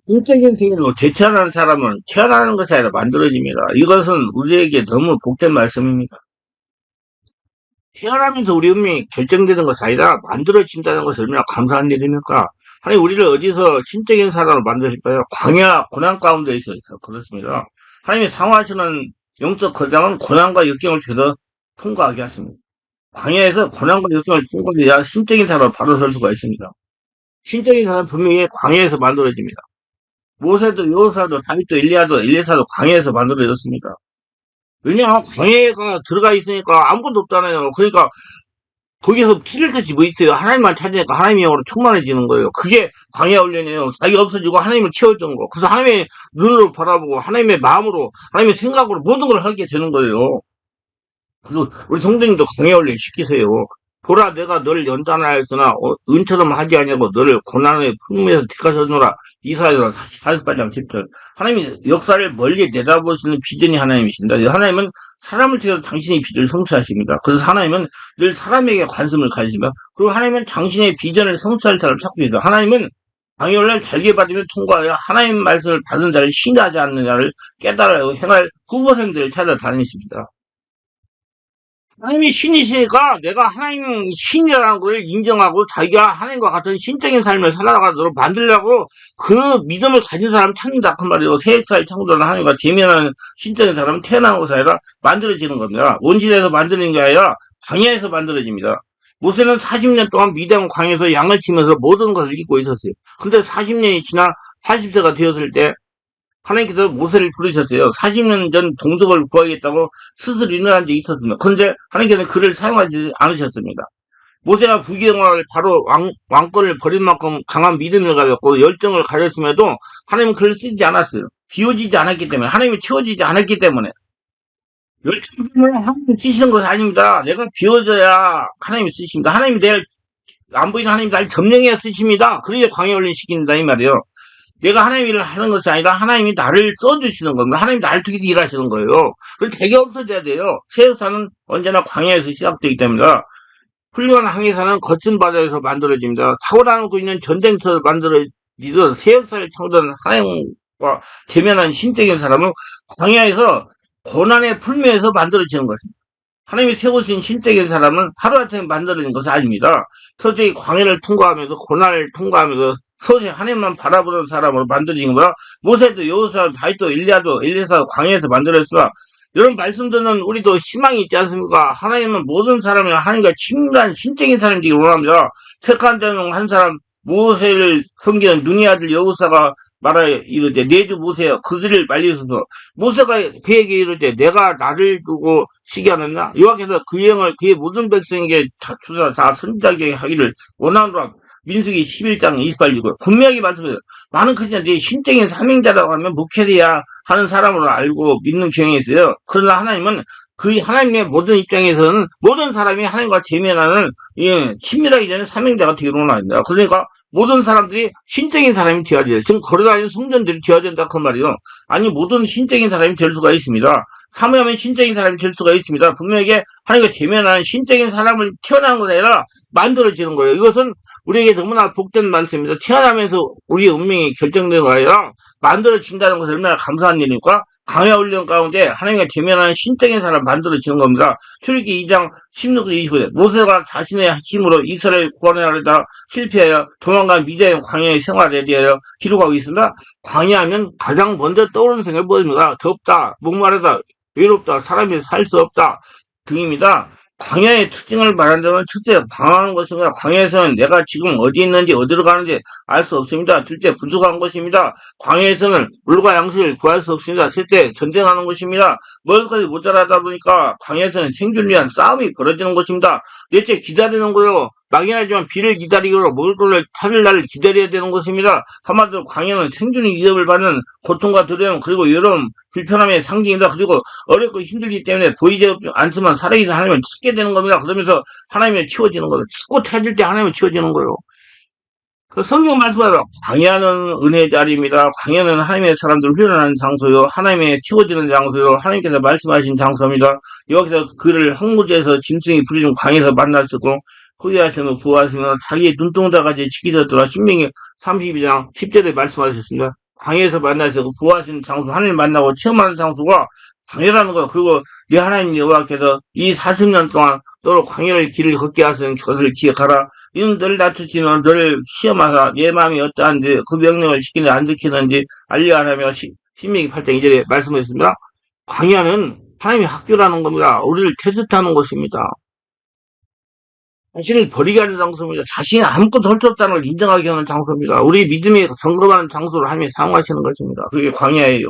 인적인 세계로 대체하는 사람은 태어나는 것이 아니라 만들어집니다. 이것은 우리에게 너무 복된 말씀입니다. 태어나면서 우리 운명이 결정되는 것이 아니라 만들어진다는 것이 얼마나 감사한 일입니까? 아니, 우리를 어디서 신적인 사람을 만드실까요? 광야, 고난 가운데 있어서 그렇습니다. 하나님이 상호하시는 영적 거장은 고난과 역경을 계속 통과하게 하십니다. 광야에서 고난과 역경을 통과해야 신적인 사람을 바로 설 수가 있습니다. 신적인 사람은 분명히 광야에서 만들어집니다. 모세도 여호사도 다윗도 일리야도 엘리사도 광야에서 만들어졌습니다. 왜냐 광야가 들어가 있으니까 아무것도 없잖아요. 그러니까 거기서 피를 듯이 뭐 있어요. 하나님만 찾으니까 하나님의 영으로 충만해지는 거예요. 그게 광야 훈련이에요. 자기가 없어지고 하나님을 채워주는 거. 그래서 하나님의 눈으로 바라보고 하나님의 마음으로 하나님의 생각으로 모든 걸 하게 되는 거예요. 그래서 우리 성도님도 광야 훈련 시키세요. 보라 내가 너를 연단하였으나 은처럼 하지 아니하고 너를 고난의 품에서 택하셨노라. 이사야서 48장 10절. 하나님이 역사를 멀리 내다보시는 비전이 하나님이십니다. 하나님은 사람을 통해서 당신의 비전을 성취하십니다. 그래서 하나님은 늘 사람에게 관심을 가지십니다. 그리고 하나님은 당신의 비전을 성취할 사람을 찾고 있습니다. 하나님은 방해를 달게 받으며 통과하여 하나님 말씀을 받은 자를 신뢰하지 않는 자를 깨달아 행할 후보생들을 찾아다니십니다. 하나님이 신이시니까 내가 하나님 신이라는 걸 인정하고 자기가 하나님과 같은 신적인 삶을 살아가도록 만들려고 그 믿음을 가진 사람 찾는다 그 말이에요. 세살 창조는 하나님과 대면하는 신적인 사람은 태어난 것이 아니라 만들어지는 겁니다. 원시대에서 만드는 게 아니라 광야에서 만들어집니다. 모세는 40년 동안 미디안 광야에서 양을 치면서 모든 것을 잊고 있었어요. 근데 40년이 지나 80세가 되었을 때 하나님께서 모세를 부르셨어요. 40년 전 동족을 구하겠다고 스스로 일어난 적이 있었습니다. 그런데 하나님께서는 그를 사용하지 않으셨습니다. 모세가 부귀영화를 바로 왕권을 버릴 만큼 강한 믿음을 가졌고 열정을 가졌음에도 하나님은 그를 쓰지 않았어요. 비워지지 않았기 때문에 하나님이 채워지지 않았기 때문에 열정 때문에 하나님이 쓰시는 것이 아닙니다. 내가 비워져야 하나님이 쓰십니다. 하나님이 내가 안 보이는 하나님이 나를 점령해야 쓰십니다. 그래야 광야 훈련 시킨다 이 말이에요. 내가 하나님 일을 하는 것이 아니라 하나님이 나를 써주시는 겁니다. 하나님이 나를 통해서 일하시는 거예요. 그래서 대개 없어져야 돼요. 새 역사는 언제나 광야에서 시작되기 때문에 훌륭한 항해사는 거친 바다에서 만들어집니다. 타고 다니고 있는 전쟁터를 만들어지듯 새 역사를 창조한 하나님과 대면한 신적인 사람은 광야에서 고난의 풀면에서 만들어지는 것입니다. 하나님이 세우신 신적인 사람은 하루아침에 만들어진 것이 아닙니다. 서서히 광야를 통과하면서 고난을 통과하면서 서서히 하나님만 바라보는 사람으로 만들어진 거야. 모세도 여호수아도 다윗도 일리야도 엘리사도 광야에서 만들어졌으나 이런 말씀 듣는 우리도 희망이 있지 않습니까? 하나님은 모든 사람이 하나님과 친밀한 신적인 사람들이 원합니다. 택한 자는 한 사람 모세를 섬기는 눈의 아들 여호수아가 말하여 이르되 내주 모세여 그들을 말리소서. 모세가 그에게 이르되 내가 나를 두고 시기하느냐 여호와께서 그 영을 그의 모든 백성에게 주사 다 선지자에게 하기를 원하노라. 민수기 11장 28절 분명히 말씀해요. 많은 크리스찬 내 신적인 사명자라고 하면 목회돼야 하는 사람으로 알고 믿는 경향이 있어요. 그러나 하나님은 그 하나님의 모든 입장에서는 모든 사람이 하나님과 대면하는 친밀하기 전에 사명자가 되기로 합니다. 그러니까 모든 사람들이 신적인 사람이 되어야 돼요. 지금 걸어다니는 성전들이 되어야 된다 그 말이요. 아니 모든 신적인 사람이 될 수가 있습니다. 사모하면 신적인 사람이 될 수가 있습니다. 분명히 하나님과 대면하는 신적인 사람을 태어난 것이 아니라 만들어지는 거예요. 이것은 우리에게 너무나 복된 말씀입니다. 태어나면서 우리의 운명이 결정되는 거 아니라 만들어진다는 것은 얼마나 감사한 일입니까? 강야 훈련 가운데 하나님과 대면하는 신적인 사람 만들어지는 겁니다. 출애굽기 2장 16절 25절 모세가 자신의 힘으로 이스라엘 구원하려다 실패하여 도망간 미디안 광야의 생활에 대하여 기록하고 있습니다. 광야하면 가장 먼저 떠오르는 생각이 뭐입니까? 덥다, 목마르다, 외롭다, 사람이 살 수 없다 등입니다. 광야의 특징을 말한다면 첫째 방황하는 것입니다. 광야에서는 내가 지금 어디 있는지 어디로 가는지 알 수 없습니다. 둘째 부족한 것입니다. 광야에서는 물과 양식을 구할 수 없습니다. 셋째 전쟁하는 것입니다. 먹을 것이 모자라다 보니까 광야에서는 생존을 위한 싸움이 벌어지는 것입니다. 넷째 기다리는 거요. 막연하지만 비를 기다리고 먹을 것을 찾을 날을 기다려야 되는 것입니다. 한마디로 광야는 생존의 위협을 받는 고통과 두려움 그리고 여름 불편함의 상징입니다. 그리고 어렵고 힘들기 때문에 보이지 않지만 살아있는 하나님을 찾게 되는 겁니다. 그러면서 하나님을 치워지는 거예요. 찾고 찾을 때 하나님을 치워지는 거예요. 그 성경 말씀하다 광야는 은혜의 자리입니다. 광야는 하나님의 사람들을 훈련하는 장소요. 하나님의 치워지는 장소요. 하나님께서 말씀하신 장소입니다. 여기서 그를 항무지에서 짐승이 부리는 광야에서 만났었고 후회하시며 부하시며 자기의 눈동자까지 지키셨더라. 신명기 32장 10절에 말씀하셨습니다. 광야에서 만나서 그 부하신 장소, 하나님 만나고 체험하는 장소가 광야라는 거야. 그리고 네 하나님 여호와께서 이 40년 동안 너로 광야의 길을 걷게 하시는 것을 기억하라. 이는 너를 낮추시는 너를 시험하사 내 마음이 어떠한지 그 명령을 지키는지 안 지키는지 알려하라며 신명기 8장 2절에 말씀하셨습니다. 광야는 하나님의 학교라는 겁니다. 우리를 테스트하는 것입니다. 자신을 버리게 하는 장소입니다. 자신이 아무것도 할 수 없다는 걸 인정하게 하는 장소입니다. 우리 믿음에 점검하는 장소를 하나님이 사용하시는 것입니다. 그게 광야예요.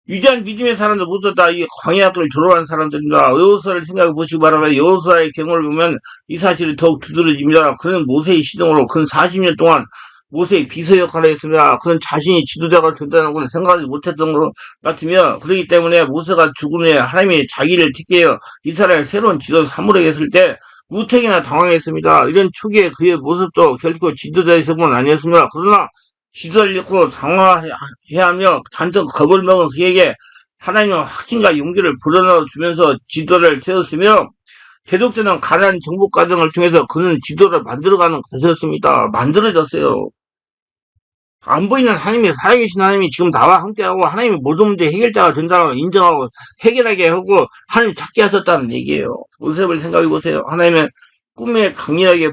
위대한 믿음의 사람들 모두 다 이 광야학교를 졸업한 사람들입니다. 여호수아를 생각해 보시기 바랍니다. 여호수아의 경우를 보면 이 사실이 더욱 두드러집니다. 그는 모세의 시동으로 근 40년 동안 모세의 비서 역할을 했습니다. 그는 자신이 지도자가 된다는 것을 생각하지 못했던 것 같으며 그렇기 때문에 모세가 죽은 후에 하나님이 자기를 택하여 이스라엘 새로운 지도자 삼으려 했을 때 무척이나 당황했습니다. 이런 초기에 그의 모습도 결코 지도자의 모습은 아니었습니다. 그러나 지도를 잃고 당황해야 하며 단적 겁을 먹은 그에게 하나님은 확신과 용기를 불어넣어 주면서 지도를 세웠으며 계속되는 가난 정복 과정을 통해서 그는 지도를 만들어가는 것이었습니다. 만들어졌어요. 안 보이는 하나님이 살아계신 하나님이 지금 나와 함께하고 하나님이 모든 문제 해결자가 된다는 걸 인정하고 해결하게 하고 하나님 찾게 하셨다는 얘기예요. 모습을 생각해 보세요. 하나님은 꿈에 강렬하게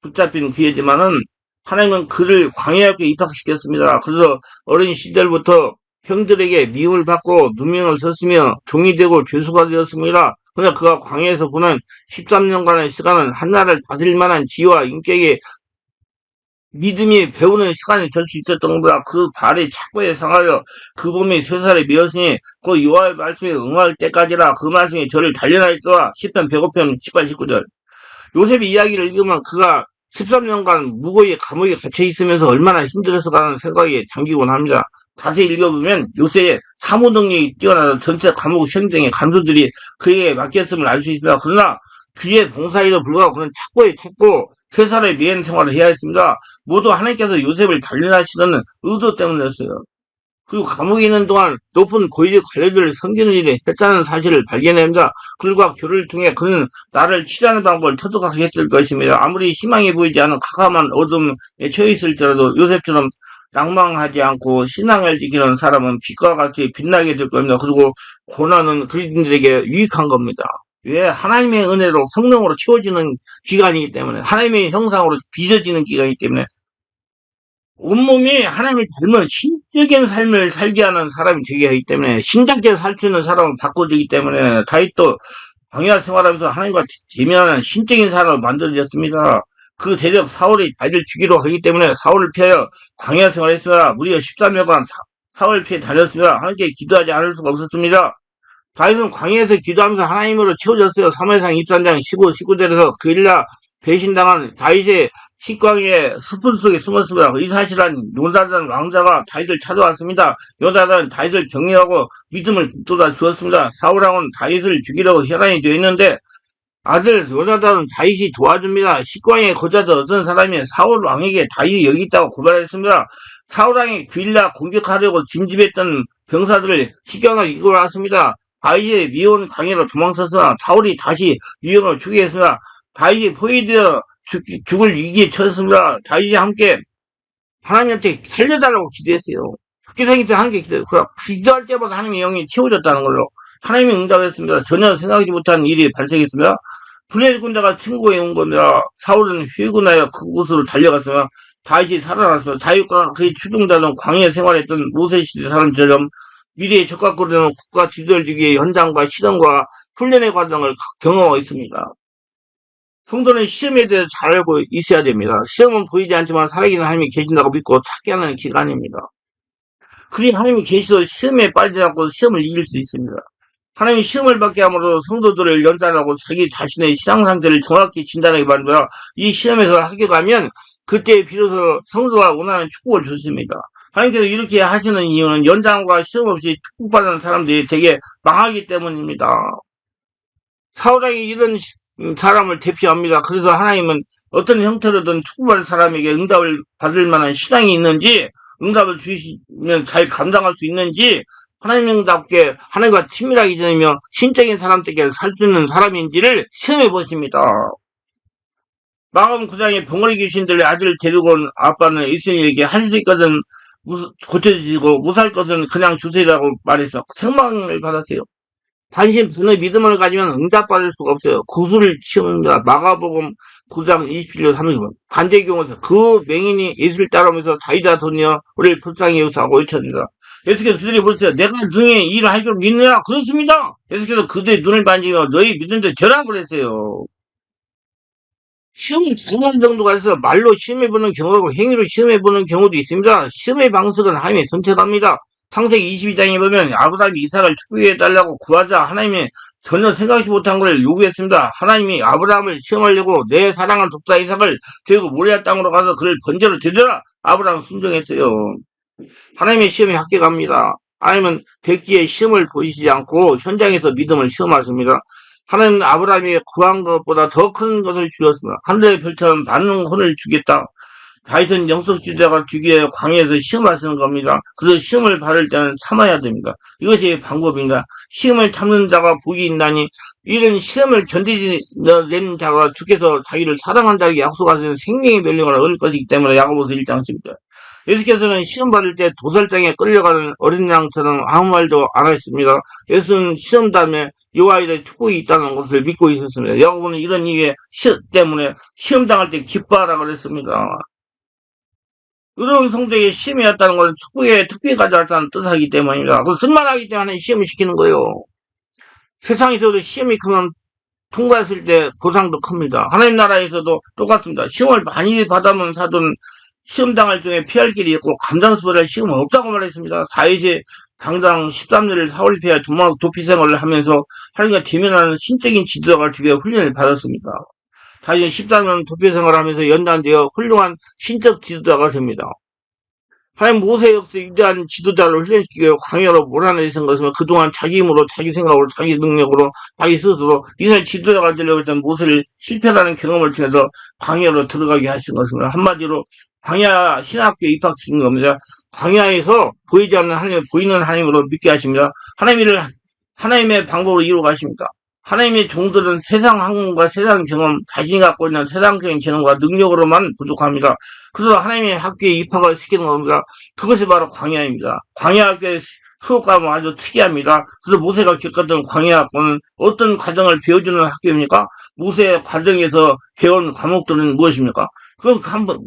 붙잡힌 그이지만은 하나님은 그를 광야에 입학시켰습니다. 그래서 어린 시절부터 형들에게 미움을 받고 누명을 썼으며 종이 되고 죄수가 되었습니다. 그러나 그가 광야에서 보낸 13년간의 시간은 한나라를 다스릴 만한 지혜와 인격의 믿음이 배우는 시간이 될 수 있었던 겁니다. 그 발이 착고에 상하여 그 몸이 쇠살에 미었으니 그 여호와의 말씀에 응할 때까지라 그 말씀이 저를 단련하였더라. 10편 105편 18, 19절. 요셉의 이야기를 읽으면 그가 13년간 무고의 감옥에 갇혀 있으면서 얼마나 힘들었을까라는 생각이 잠기곤 합니다. 자세히 읽어보면 요셉의 사무 능력이 뛰어나서 전체 감옥 시행정의 간수들이 그에게 맡겼음을 알 수 있습니다. 그러나 그의 봉사에도 불구하고 그는 착고에 찼고 쇠살의 미행 생활을 해야 했습니다. 모두 하나님께서 요셉을 단련하시는 의도 때문이었어요. 그리고 감옥에 있는 동안 높은 고위직 관료들을 섬기는 일에 했다는 사실을 발견합니다. 그들과 교류를 통해 그는 나를 치료하는 방법을 터득하게 했을 것입니다. 아무리 희망이 보이지 않은 캄캄한 어둠에 처해 있을지라도 요셉처럼 낭망하지 않고 신앙을 지키는 사람은 빛과 같이 빛나게 될 겁니다. 그리고 고난은 그리스도인들에게 유익한 겁니다. 왜? 하나님의 은혜로 성령으로 채워지는 기간이기 때문에 하나님의 형상으로 빚어지는 기간이기 때문에 온몸이 하나님을 닮은 신적인 삶을 살게 하는 사람이 되게 하기 때문에 신적게 살 수 있는 사람은 바꿔주기 때문에 다윗도 광야 생활하면서 하나님과 대면하는 신적인 사람을 만들어졌습니다. 그 대적 사울이 다윗을 죽이러 가기 때문에 사울을 피하여 광야 생활했으나 무려 13년간 사울을 피해 다녔습니다. 하나님께 기도하지 않을 수가 없었습니다. 다윗은 광야에서 기도하면서 하나님으로 채워졌어요. 사무엘상 23장 15, 19절에서 그일라 배신당한 다윗의 식광의 숲은 속에 숨었습니다. 이 사실은 요나단 왕자가 다윗을 찾아왔습니다. 요나단은 다윗을 격려하고 믿음을 돋아 주었습니다. 사울왕은 다윗을 죽이려고 혈안이 되어 있는데 아들 요나단은 다윗이 도와줍니다. 식광의 거자도 어떤 사람이 사울왕에게 다윗이 여기 있다고 고발했습니다. 사울왕이 귀일라 공격하려고 진집했던 병사들을 식광을 이끌어왔습니다. 다윗이 미온 광야로 도망쳤으나 사울이 다시 위험을 주게 했습니다. 다윗이 포위되어 죽을 위기에 처했습니다. 다윗이 함께 하나님한테 살려달라고 기도했어요. 죽게 생길 때 하나님께 기도했어요. 기도할 때마다 하나님의 영이 채워졌다는 걸로 하나님이 응답했습니다. 전혀 생각하지 못한 일이 발생했습니다. 블레셋 군대가 친구에 온 겁니다. 사울은 회군하여 그곳으로 달려갔으며 다윗이 살아났습니다. 다윗과 그의 추종자는 광야 생활했던 모세 시대 사람처럼 미래에 적각거리는 국가 지도를 주기 위해 현장과 시련과 훈련의 과정을 경험하고 있습니다. 성도는 시험에 대해서 잘 알고 있어야 됩니다. 시험은 보이지 않지만 살아계신 하나님이 계신다고 믿고 찾게 하는 기간입니다. 그리 하나님이 계시도 시험에 빠지지 않고 시험을 이길 수 있습니다. 하나님이 시험을 받게 함으로 성도들을 연단하고 자기 자신의 신앙 상태를 정확히 진단하게 만들어 이 시험에서 합격하면 그때 비로소 성도가 원하는 축복을 줬습니다. 하나님께서 이렇게 하시는 이유는 연장과 시험 없이 축복받는 사람들이 되게 망하기 때문입니다. 사울왕이 이런 사람을 대표합니다. 그래서 하나님은 어떤 형태로든 축복받은 사람에게 응답을 받을 만한 신앙이 있는지 응답을 주시면 잘 감당할 수 있는지 하나님답게 하나님과 친밀하게 지내며 신적인 사람들에게 살 수 있는 사람인지를 시험해 보십니다. 마가복음 9장에 벙어리 귀신들의 아들을 데리고 온 아빠는 예수님에게 할 수 있거든 고쳐지고 못 살 것은 그냥 주세요라고 말해서 생명을 받았대요. 반신 분의 믿음을 가지면 응답받을 수가 없어요. 구수를 시험합니다. 마가복음 9장 27절 30번. 반대의 경우에서 그 맹인이 예수를 따라오면서 자유자 돈이여 우리를 불쌍히 여기사고 외쳤습니다. 예수께서 그들이 물으세요. 내가 중에 일을 할 줄 믿느냐? 그렇습니다. 예수께서 그들의 눈을 만지며 너희 믿는데 되라 그랬어요. 시험이 두 번 정도가 있어서 말로 시험해보는 경우하고 행위로 시험해보는 경우도 있습니다. 시험의 방식은 하나님의 선택합니다. 창세기 22장에 보면 아브라함이 이삭을 축복해달라고 구하자 하나님이 전혀 생각지 못한 걸 요구했습니다. 하나님이 아브라함을 시험하려고 내 사랑하는 독사 이삭을 들고 모리아 땅으로 가서 그를 번제로 드려라. 아브라함 순종했어요. 하나님의 시험에 합격합니다. 하나님은 백지의 시험을 보이시지 않고 현장에서 믿음을 시험하십니다. 하나님은 아브라함이 구한 것보다 더 큰 것을 주셨습니다. 하늘의 별처럼 많은 혼을 주겠다. 다윗은 영적지대가 주기에 광야에서 시험하시는 겁니다. 그래서 시험을 받을 때는 참아야 됩니다. 이것이 방법입니다. 시험을 참는 자가 복이 있나니 이런 시험을 견디는 자가 주께서 자기를 사랑한 자에게 약속하시는 생명의 멸령을 얻을 것이기 때문에 야고보서 1장 10절. 예수께서는 시험 받을 때 도살장에 끌려가는 어린 양처럼 아무 말도 안 하셨습니다. 예수는 시험 다음에 이 아이의 축복이 있다는 것을 믿고 있었습니다. 야고보는 이런 이유 때문에 시험 당할 때 기뻐하라 그랬습니다. 의로운 성도에게 시험이 왔다는 것은 축복에 특별히 가져왔다는 뜻이기 때문입니다. 그 쓸만하기 때문에 시험을 시키는 거예요. 세상에서도 시험이 크면 통과했을 때 보상도 큽니다. 하나님 나라에서도 똑같습니다. 시험을 많이 받아본 사도는 시험 당할 중에 피할 길이 있고 감당수월할 시험은 없다고 말했습니다. 4회제 당장 13년을 사월피하 도피 생활을 하면서 하나님과 대면하는 신적인 지도자가 되게 훈련을 받았습니다. 자신 14년 도피 생활을 하면서 연단되어 훌륭한 신적 지도자가 됩니다. 하나님 모세 역시 위대한 지도자를 훈련시키고 광야로 몰아내신 것은 그동안 자기 힘으로 자기 생각으로 자기 능력으로 자기 스스로 이스라엘 지도자가 되려고 했던 모세를 실패라는 경험을 통해서 광야로 들어가게 하신 것입니다. 한마디로 광야 신학교에 입학시킨 겁니다. 광야에서 보이지 않는 하나님을 보이는 하나님으로 믿게 하십니다. 하나님의 방법으로 이루어 가십니다. 하나님의 종들은 세상 학문과 세상 경험, 자신이 갖고 있는 세상적인 재능과 능력으로만 부족합니다. 그래서 하나님의 학교에 입학을 시키는 겁니다. 그것이 바로 광야입니다. 광야학교의 수업과는 아주 특이합니다. 그래서 모세가 겪었던 광야학교는 어떤 과정을 배워주는 학교입니까? 모세 과정에서 배운 과목들은 무엇입니까? 그럼 한번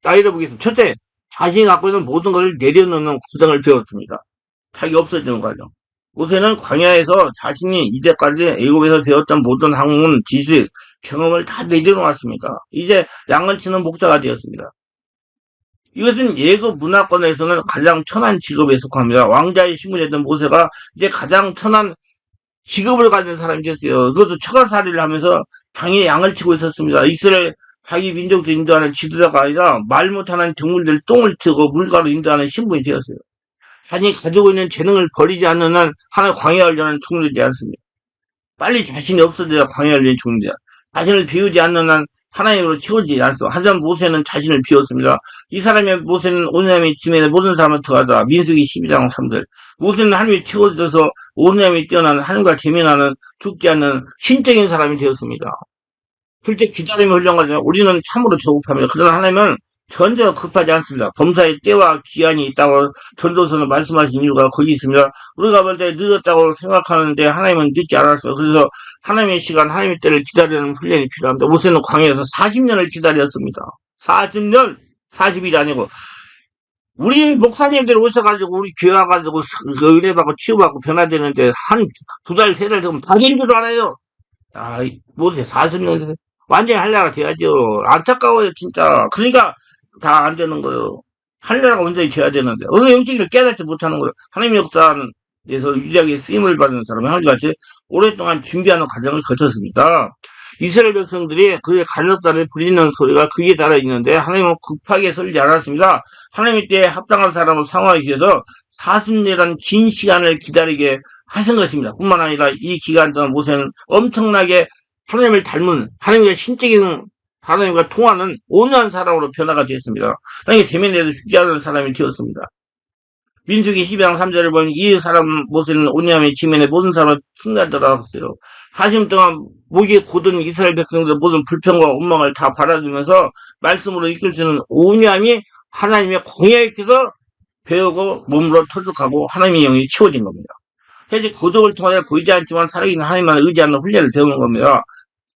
나열해 보겠습니다. 첫째, 자신이 갖고 있는 모든 것을 내려놓는 과정을 배웠습니다. 자기 없어지는 과정. 모세는 광야에서 자신이 이제까지 애굽에서 배웠던 모든 학문, 지식, 경험을 다 내려놓았습니다. 이제 양을 치는 목자가 되었습니다. 이것은 예급 문화권에서는 가장 천한 직업에 속합니다. 왕자의 신분이었던 모세가 이제 가장 천한 직업을 가진 사람이 됐어요. 그것도 처가살이를 하면서 당연히 양을 치고 있었습니다. 이스라엘 자기 민족도 인도하는 지도자가 아니라 말 못하는 동물들 똥을 치고 물가로 인도하는 신분이 되었어요. 자신이 가지고 있는 재능을 버리지 않는 한 하나의 광야하려는 종류되지 않습니다. 빨리 자신이 없어져야 광야하려는 종류다. 자신을 비우지 않는 한 하나님으로 채워지지 않습니다. 하지만 모세는 자신을 비웠습니다. 이 사람의 모세는 오늘남의 지면에 모든 사람을 더하다. 민수기 12장 3절. 모세는 하나님이 채워져서 오늘남이 뛰어난 하나님과 대면하는 죽지 않는 신적인 사람이 되었습니다. 실제 기다림을 훈련하지만 우리는 참으로 조급합니다. 그러나 하나님은 전혀 급하지 않습니다. 범사의 때와 기한이 있다고 전도서는 말씀하신 이유가 거기 있습니다. 우리가 볼 때 늦었다고 생각하는데 하나님은 늦지 않았어요. 그래서 하나님의 시간, 하나님의 때를 기다리는 훈련이 필요합니다. 모세는 광야에서 40년을 기다렸습니다. 40년, 40일이 아니고 우리 목사님들이 오셔가지고 우리 교회 와가지고 의뢰받고 치유받고 변화되는데 한 2달, 3달 되면 다 된 줄 알아요. 아, 모세 40년 완전히 할례가 돼야죠. 안타까워요, 진짜. 그러니까 다 안 되는 거예요. 할례가 완전히 돼야 되는데 어느 영적을 깨닫지 못하는 거예요. 하나님의 역사에서 유일하게 쓰임을 받는 사람이 하나님같이 오랫동안 준비하는 과정을 거쳤습니다. 이스라엘 백성들이 그의 간섭자를 부리는 소리가 귀에 달아 있는데 하나님은 급하게 설지 않았습니다. 하나님의 때에 합당한 사람을 상황하기 위해서 40년이라는 긴 시간을 기다리게 하신 것입니다. 뿐만 아니라 이 기간 동안 모세는 엄청나게 하나님을 닮은 하나님의 신적인 하나님과 통하는 온유한 사람으로 변화가 되었습니다. 하나님의 대면에도 죽지 않은 사람이 되었습니다. 민수기 12장 3절을 보면 이 사람 모세는 온유함의 지면에 모든 사람을 풍가하더라 했어요. 40년 동안 목이 고든 이스라엘 백성들 모든 불평과 원망을 다 받아주면서 말씀으로 이끌 수 있는 온유함이 하나님의 광야에 있어서 배우고 몸으로 터득하고 하나님의 영이 채워진 겁니다. 현재 고독을 통해 보이지 않지만 살아있는 하나님만 의지하는 훈련을 배우는 겁니다.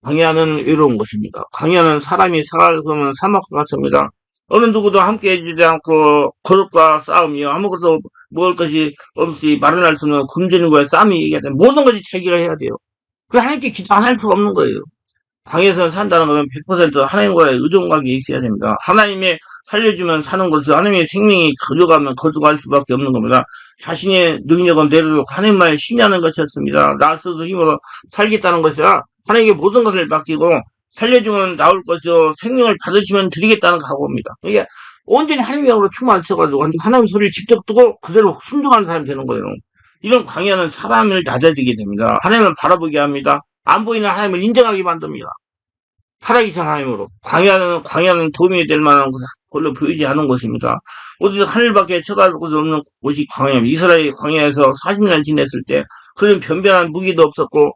광야는 외로운 것입니다. 광야는 사람이 살아가면 사막과 같습니다. 어느 누구도 함께 해주지 않고 고독과 싸움이요. 아무것도 먹을 것이 없이 마련할 수 없는 굶주림과 싸움이 얘기하되 모든 것이 자기가 해야 돼요. 그 하나님께 기도 안 할 수가 없는 거예요. 광야에서 산다는 것은 100% 하나님과의 의존관계에 있어야 됩니다. 하나님의 살려주면 사는 것을 하나님의 생명이 거저가면 거저갈 수밖에 없는 겁니다. 자신의 능력은 내려놓고 하나님만을 신뢰하는 것이었습니다. 나 스스로 힘으로 살겠다는 것이라 하나님께 모든 것을 맡기고 살려주면 나올 것이요 생명을 받으시면 드리겠다는 각오입니다. 이게 온전히 하나님의 영으로 충만하셔가지고 하나님의 소리를 직접 듣고 그대로 순종하는 사람이 되는 거예요. 이런 광야는 사람을 낮아지게 됩니다. 하나님을 바라보게 합니다. 안 보이는 하나님을 인정하게 만듭니다. 살아계신 하나님으로. 광야는 도움이 될 만한 걸로 보이지 않은 곳입니다. 어디서 하늘밖에 쳐다볼 곳이 없는 곳이 광야입니다. 이스라엘이 광야에서 40년 지냈을 때, 그런 변변한 무기도 없었고,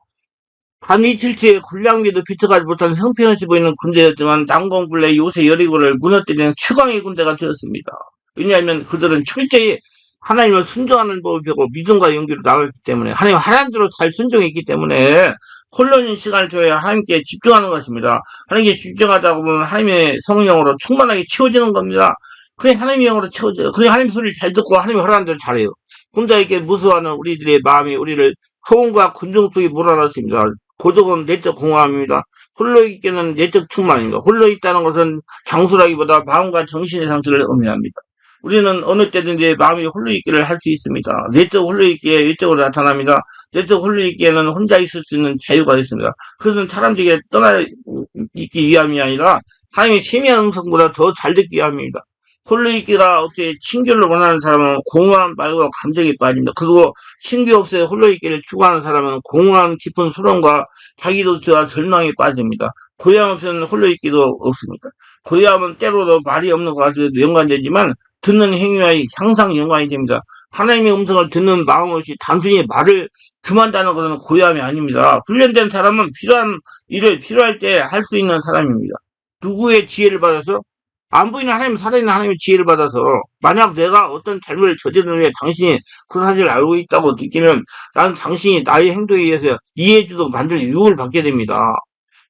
한 이틀째 군량미도 비춰가지 못한 형편없이 보이는 군대였지만, 난공불래 요새 여리고를 무너뜨리는 최강의 군대가 되었습니다. 왜냐하면 그들은 철저히 하나님을 순종하는 법을 배우고 믿음과 용기로 나갔기 때문에, 하나님대로 잘 순종했기 때문에, 홀로인 시간을 줘야 하나님께 집중하는 것입니다. 하나님께 집중하다 보면 하나님의 성령으로 충만하게 채워지는 겁니다. 그래 하나님의 영으로 채워져요. 그래 하나님의 소리를 잘 듣고 하나님의 허락한 대로 잘해요. 혼자 이렇게 무수하는 우리들의 마음이 우리를 소음과 군중 속에 몰아넣습니다. 고독은 내적 공허함입니다. 홀로 있기는 내적 충만입니다. 홀로 있다는 것은 장수라기보다 마음과 정신의 상태를 의미합니다. 우리는 어느 때든지 마음이 홀로 있기를 할 수 있습니다. 내적 홀로 있기에 외적으로 나타납니다. 내적 홀로 있기에는 혼자 있을 수 있는 자유가 있습니다. 그것은 사람들에게 떠나 있기 위함이 아니라 하나님의 세미한 음성보다 더 잘 듣기 위함입니다. 홀로 있기가 없이 친교를 원하는 사람은 공허한 말과 감정에 빠집니다. 그리고 친교 없이 홀로 있기를 추구하는 사람은 공허한 깊은 수렁과 자기도취와 절망에 빠집니다. 고향 없이는 홀로 있기도 없습니다. 고향은 때로도 말이 없는 것과 연관되지만 듣는 행위와 향상 연관이 됩니다. 하나님의 음성을 듣는 마음 없이 단순히 말을 그만다는 것은 고요함이 아닙니다. 훈련된 사람은 필요한 일을 필요할 때 할 수 있는 사람입니다. 누구의 지혜를 받아서? 안 보이는 하나님, 살아있는 하나님의 지혜를 받아서 만약 내가 어떤 잘못을 저지른 후에 당신이 그 사실을 알고 있다고 느끼면 나는 당신이 나의 행동에 의해서 이해해주도록 만들 유혹을 받게 됩니다.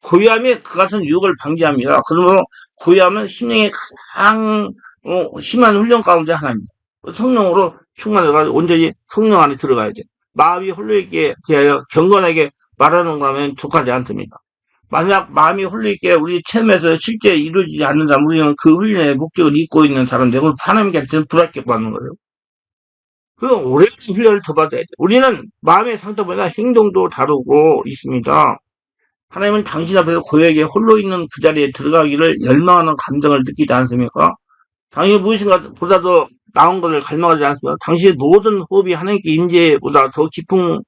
고요함이 그 같은 유혹을 방지합니다. 그러므로 고요함은 심령의 가장 심한 훈련 가운데 하나입니다. 성령으로 충만해가지고 온전히 성령 안에 들어가야 돼. 마음이 홀로있게 대하여 경건하게 말하는 거면 족하지 않습니다. 만약 마음이 홀로있게 우리 체험에서 실제 이루어지지 않는다면 우리는 그 훈련의 목적을 잊고 있는 사람 되고 하나님께서는 불합격받는 거예요. 그럼 오랜 훈련을 더 받아야 돼. 우리는 마음의 상태보다 행동도 다루고 있습니다. 하나님은 당신 앞에서 고요하게 홀로 있는 그 자리에 들어가기를 열망하는 감정을 느끼지 않습니까? 당신이 무엇인가 보다도 나은 것을 갈망하지 않습니까? 당신의 모든 호흡이 하나님께 임재보다 더 깊은,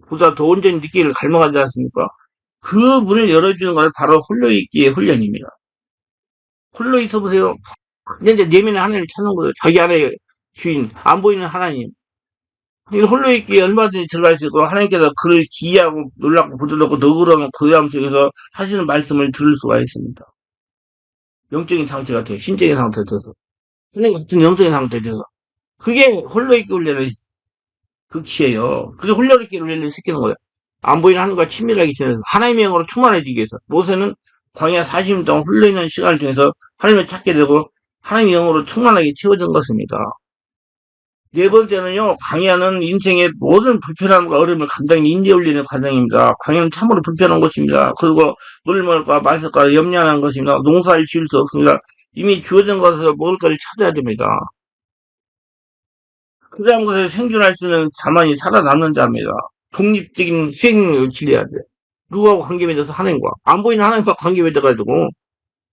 보다 더 온전히 느끼기를 갈망하지 않습니까? 그 문을 열어주는 것이 바로 홀로있기의 훈련입니다. 홀로 있어 보세요. 이제 내면의 하나님을 찾는 거예요. 자기 안에 주인, 안 보이는 하나님. 이 홀로있기에 얼마든지 들어갈 수 있고 하나님께서 그를 기이하고 놀랍고 부드럽고 너그러운 고요함 속에서 하시는 말씀을 들을 수가 있습니다. 영적인 상태가 돼요. 신적인 상태가 돼서. 하나님 같은 영적인 상태가 돼서. 그게 홀로있기 훈련의 극치예요. 그게 홀로있기 훈련을 시키는 거예요. 안 보이는 하나님과 친밀하게 지내서 하나님의 영으로 충만해지기 위해서. 모세는 광야 40년 동안 홀로있는 시간을 통해서 하나님을 찾게 되고 하나님의 영으로 충만하게 채워진 것입니다. 네 번째는요, 광야는 인생의 모든 불편함과 어려움을 감당히 인지해 올리는 과정입니다. 광야는 참으로 불편한 것입니다. 그리고 물물과 말씀과 염려하는 것입니다. 농사를 지을 수 없습니다. 이미 주어진 것에서 먹을 것을 찾아야 됩니다. 그러한 것에 생존할 수 있는 자만이 살아남는 자입니다. 독립적인 수행력을 길러야 돼. 누구하고 관계 맺어서 하나님과. 안 보이는 하나님과 관계 맺어가지고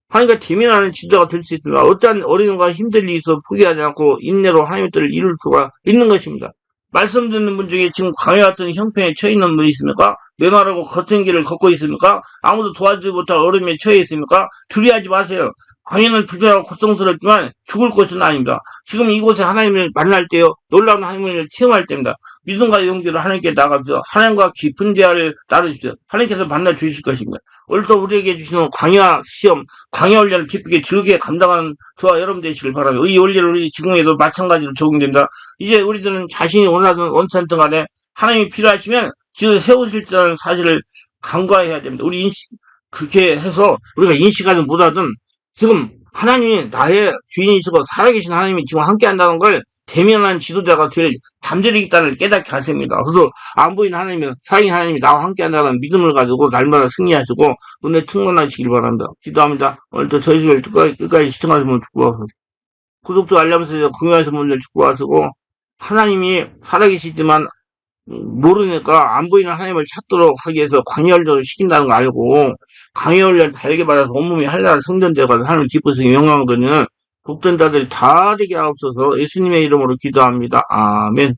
하나님과 대면하는 지도자가 될 수 있습니다. 어떠한 어려움과 힘들 일이 있어 포기하지 않고 인내로 하나님의 뜻을 이룰 수가 있는 것입니다. 말씀 듣는 분 중에 지금 광야 같은 형편에 처해 있는 분이 있습니까? 메마르고 거친 길을 걷고 있습니까? 아무도 도와주지 못할 어려움에 처해 있습니까? 두려워하지 마세요. 광야는 부자하고 고통스럽지만 죽을 곳은 아닙니다. 지금 이곳에 하나님을 만날 때요, 놀라운 하나님을 체험할 때입니다. 믿음과 용기로 하나님께 나가서 하나님과 깊은 대화를 나누십시오. 하나님께서 만나 주실 것입니다. 오늘도 우리에게 주시는 광야 시험, 광야 훈련을 기쁘게 즐겁게 감당하는 저와 여러분 되시길 바랍니다. 이 원리를 우리 지금에도 마찬가지로 적용됩니다. 이제 우리들은 자신이 원하든 원찮든 간에 하나님이 필요하시면 지금 세우실 때라는 사실을 간과해야 됩니다. 그렇게 해서 우리가 인식하든 못하든 지금 하나님이 나의 주인이시고 살아계신 하나님이 지금 함께 한다는 걸 대면한 지도자가 될 잠재력이 있다는 깨닫게 하십니다. 그래서 안 보이는 하나님이, 살아계신 하나님이 나와 함께 한다는 믿음을 가지고 날마다 승리하시고 은혜 충만하시길 바랍니다. 기도합니다. 오늘도 저희 집을 끝까지 시청하시는 분 축복하소서. 구독자 알람 설정 공유하시는 분들 축복하시고, 하나님이 살아계시지만 모르니까 안 보이는 하나님을 찾도록 하기 위해서 광야훈련을 시킨다는 거 알고, 광야훈련 달게 받아서 온몸이 한나라 성전되고 하나님 기쁘시고 영광 얻으는 복전자들이 다 되게 하옵소서. 예수님의 이름으로 기도합니다. 아멘.